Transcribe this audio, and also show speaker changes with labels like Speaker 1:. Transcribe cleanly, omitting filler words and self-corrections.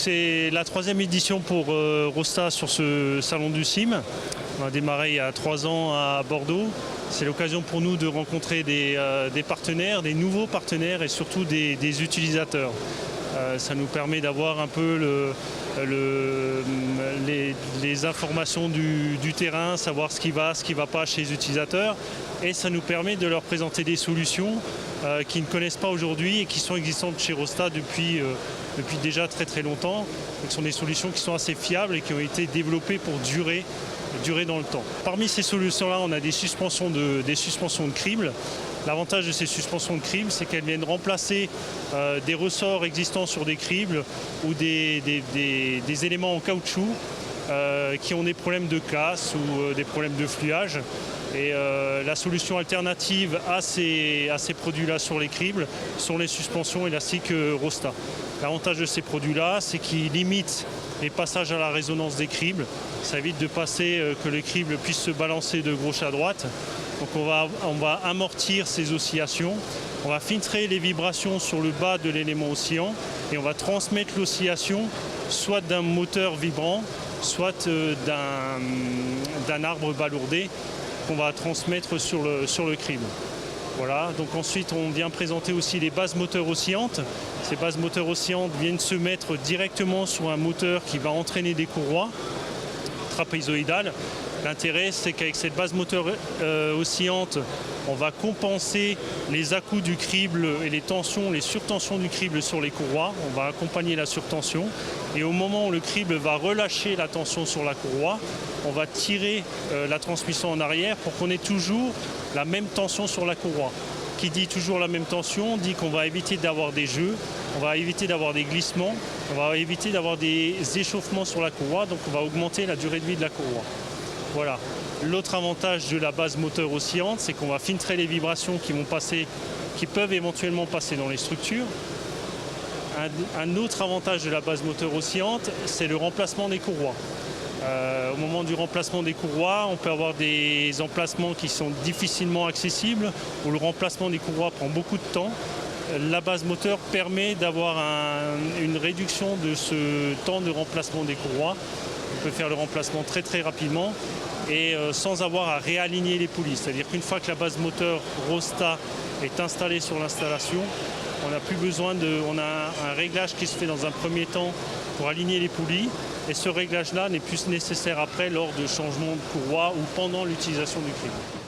Speaker 1: c'est la troisième édition pour Rosta sur ce salon du CIM. On a démarré il y a 3 ans à Bordeaux. C'est l'occasion pour nous de rencontrer des partenaires, des nouveaux partenaires et surtout des utilisateurs. Ça nous permet d'avoir un peu les informations du terrain, savoir ce qui va pas chez les utilisateurs. Et ça nous permet de leur présenter des solutions qu'ils ne connaissent pas aujourd'hui et qui sont existantes chez Rosta depuis déjà très longtemps. Ce sont des solutions qui sont assez fiables et qui ont été développées pour durer dans le temps. Parmi ces solutions-là, on a des suspensions de crible. L'avantage de ces suspensions de crible, c'est qu'elles viennent remplacer des ressorts existants sur des cribles ou des éléments en caoutchouc qui ont des problèmes de casse ou des problèmes de fluage. Et la solution alternative à ces produits-là sur les cribles sont les suspensions élastiques Rosta. L'avantage de ces produits-là, c'est qu'ils limitent les passages à la résonance des cribles. Ça évite de passer que les cribles puissent se balancer de gauche à droite. Donc on va amortir ces oscillations, on va filtrer les vibrations sur le bas de l'élément oscillant et on va transmettre l'oscillation soit d'un moteur vibrant, soit d'un arbre balourdé qu'on va transmettre sur le crible. Voilà, donc ensuite on vient présenter aussi les bases moteurs oscillantes. Ces bases moteurs oscillantes viennent se mettre directement sur un moteur qui va entraîner des courroies trapézoïdales. L'intérêt, c'est qu'avec cette base moteur oscillante, on va compenser les à-coups du crible et les surtensions du crible sur les courroies. On va accompagner la surtension. Et au moment où le crible va relâcher la tension sur la courroie, on va tirer la transmission en arrière pour qu'on ait toujours la même tension sur la courroie. Qui dit toujours la même tension, dit qu'on va éviter d'avoir des jeux, on va éviter d'avoir des glissements, on va éviter d'avoir des échauffements sur la courroie, donc on va augmenter la durée de vie de la courroie. Voilà. L'autre avantage de la base moteur oscillante, c'est qu'on va filtrer les vibrations qui peuvent éventuellement passer dans les structures. Un autre avantage de la base moteur oscillante, c'est le remplacement des courroies. Au moment du remplacement des courroies, on peut avoir des emplacements qui sont difficilement accessibles, où le remplacement des courroies prend beaucoup de temps. La base moteur permet d'avoir une réduction de ce temps de remplacement des courroies. On peut faire le remplacement très rapidement et sans avoir à réaligner les poulies. C'est-à-dire qu'une fois que la base moteur Rosta est installée sur l'installation, on n'a plus besoin on a un réglage qui se fait dans un premier temps pour aligner les poulies et ce réglage-là n'est plus nécessaire après lors de changement de courroie ou pendant l'utilisation du crible.